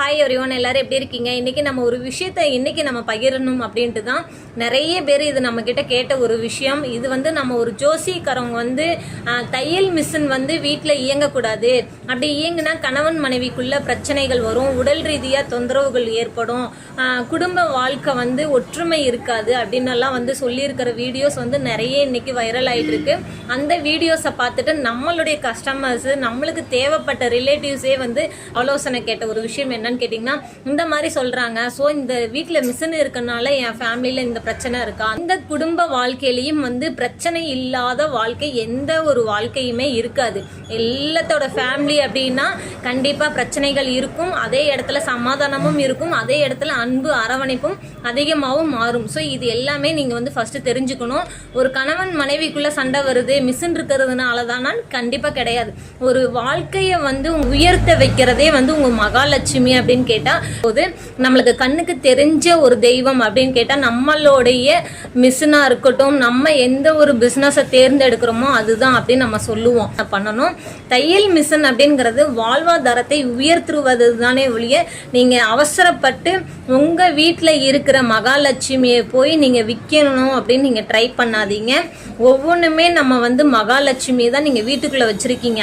Hi everyone, எல்லாரும் எப்படி இருக்கீங்க? இன்றைக்கி நம்ம ஒரு விஷயத்தை நம்ம பகிரணும் அப்படின்ட்டு தான் நிறைய பேர் இது நம்மக்கிட்ட கேட்ட ஒரு விஷயம். இது நம்ம ஒரு ஜோசிக்காரவங்க தையல் மிஷின் வீட்டில் இயங்கக்கூடாது, அப்படி இயங்குனா கணவன் மனைவிக்குள்ள பிரச்சனைகள் வரும், உடல் ரீதியாக தொந்தரவுகள் ஏற்படும், குடும்ப வாழ்க்கை ஒற்றுமை இருக்காது அப்படின்னெல்லாம் சொல்லியிருக்கிற வீடியோஸ் நிறைய இன்றைக்கி வைரல் ஆகிட்டு இருக்கு. அந்த வீடியோஸை பார்த்துட்டு நம்மளுடைய கஸ்டமர்ஸு, நம்மளுக்கு தேவைப்பட்ட ரிலேட்டிவ்ஸே ஆலோசனை கேட்ட ஒரு விஷயம் என்னன்னு கேட்டிங்கன்னா, இந்த மாதிரி சொல்கிறாங்க. ஸோ இந்த வீட்டில் மிஷின் இருக்கனால என் ஃபேமிலியில் இந்த பிரச்சனை இருக்கா? இந்த குடும்ப வாழ்க்கையிலையும் பிரச்சனை இல்லாத வாழ்க்கை எந்த ஒரு வாழ்க்கையுமே இருக்காது. எல்லாத்தோட ஃபேமிலி அப்படின்னா கண்டிப்பாக பிரச்சனைகள் இருக்கும், அதே இடத்துல சமாதானமும் இருக்கும், அதே இடத்துல அன்பு அரவணைப்பும் அதிகமாகவும் மாறும். ஸோ இது எல்லாமே நீங்கள் ஃபஸ்ட்டு தெரிஞ்சுக்கணும். ஒரு கணவன் மனைவிக்குள்ளே சண்டை வருது மிஷின் இருக்கிறதுனால தானா? கண்டிப்பாக கிடையாது. ஒரு வாழ்க்கையை உயர்த்த வைக்கிறதே உங்கள் மகாலட்சுமி அப்படின்னு கேட்டால் போது, நம்மளுக்கு கண்ணுக்கு தெரிஞ்ச ஒரு தெய்வம் அப்படின்னு கேட்டால் நம்மளுடைய மிஷினாக இருக்கட்டும், நம்ம எந்த ஒரு பிஸ்னஸை தேர்ந்தெடுக்கிறோமோ அதுதான் அப்படின்னு நம்ம சொல்லுவோம். பண்ணணும். தையல் மிஷின் அப்படிங்கிறது வாழ்வாதாரத்தை உயர்த்துவது தானே ஒழிய நீங்கள் அவசரப்பட்டு உங்கள் வீட்டில் இருக்கிற மகாலட்சுமியை போய் நீங்கள் விற்கணும் அப்படின்னு நீங்கள் ட்ரை பண்ணாதீங்க. ஒவ்வொன்றுமே நம்ம மகாலட்சுமியை தான் நீங்கள் வீட்டுக்குள்ளே வச்சுருக்கீங்க.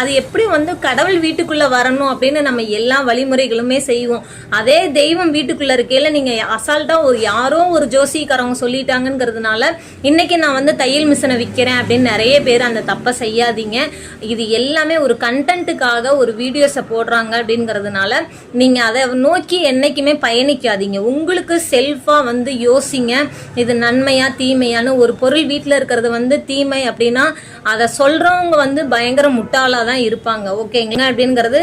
அது எப்படி கடவுள் வீட்டுக்குள்ளே வரணும் அப்படின்னு நம்ம எல்லா வழிமுறைகளுமே செய்வோம். அதே தெய்வம் வீட்டுக்குள்ளே இருக்கையில் நீங்கள் அசால்ட்டாக யாரோ ஒரு ஜோசிக்காரவங்க சொல்லிட்டாங்கிறதுனால இன்னைக்கு நான் தையல் மிஷினை விற்கிறேன் அப்படின்னு நிறைய பேர் அந்த தப்பை செய்யாதீங்க. இது எல்லாமே ஒரு கண்டென்ட்டுக்காக ஒரு வீடியோஸை போடுறாங்க அப்படிங்கிறதுனால நீங்கள் அதை நோக்கி என்றைக்குமே பயணிக்காதீங்க. உங்களுக்கு செல்ஃபாக யோசிங்க, இது நன்மையா தீமையான்னு. ஒரு பொருள் வீட்டில் இருக்கிறது தீமை அப்படின்னா அதை சொல்கிறவங்க பயங்கர முட்டாளாக தான் இருப்பாங்க. ஓகேங்க அப்படிங்கிறது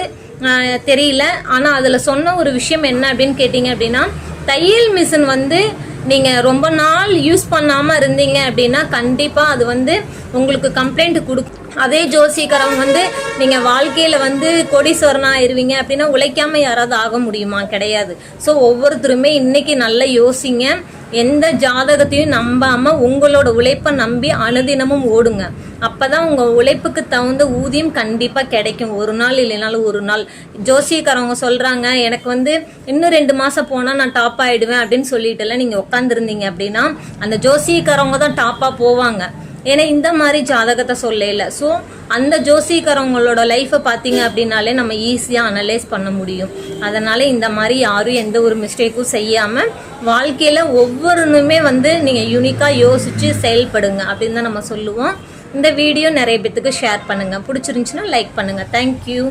தெரியல. ஆனால் அதில் சொன்ன ஒரு விஷயம் என்ன அப்படின்னு கேட்டிங்க அப்படின்னா, தையல் மிஷின் நீங்கள் ரொம்ப நாள் யூஸ் பண்ணாமல் இருந்தீங்க அப்படின்னா கண்டிப்பாக அது உங்களுக்கு கம்ப்ளைண்ட் கொடுக்கும். அதே ஜோசிக்காரவங்க நீங்கள் வாழ்க்கையில் கோடீஸ்வரனாக ஆயிடுவீங்க அப்படின்னா உழைக்காமல் யாராவது ஆக முடியுமா? கிடையாது. ஸோ ஒவ்வொருத்தருமே இன்றைக்கி நல்லா யோசிங்க. எந்த ஜாதகத்தையும் நம்பாமல் உங்களோட உழைப்பை நம்பி அனுதினமும் ஓடுங்க. அப்போ தான் உங்கள் உழைப்புக்கு தகுந்த ஊதியம் கண்டிப்பாக கிடைக்கும். ஒரு நாள் இல்லைனாலும் ஒரு நாள். ஜோசியக்காரவங்க சொல்கிறாங்க எனக்கு இன்னும் 2 மாதம் போனால் நான் டாப் ஆகிடுவேன் அப்படின்னு சொல்லிட்டுலாம் நீங்கள் உட்காந்துருந்தீங்க அப்படின்னா அந்த ஜோசியக்காரவங்க தான் டாப்பாக போவாங்க. ஏன்னா இந்த மாதிரி ஜாதகத்தை சொல்லல. ஸோ அந்த ஜோசிக்காரவங்களோட லைஃப்பை பார்த்தீங்க அப்படின்னாலே நம்ம ஈஸியாக அனலைஸ் பண்ண முடியும். அதனால் இந்த மாதிரி யாரும் எந்த ஒரு மிஸ்டேக்கும் செய்யாமல் வாழ்க்கையில் ஒவ்வொருனுமே நீங்கள் யூனிக்காக யோசித்து செயல்படுங்க அப்படின்னு தான் நம்ம சொல்லுவோம். இந்த வீடியோ நிறைய பேத்துக்கு ஷேர் பண்ணுங்கள். பிடிச்சிருந்துச்சுன்னா லைக் பண்ணுங்கள். தேங்க்யூ.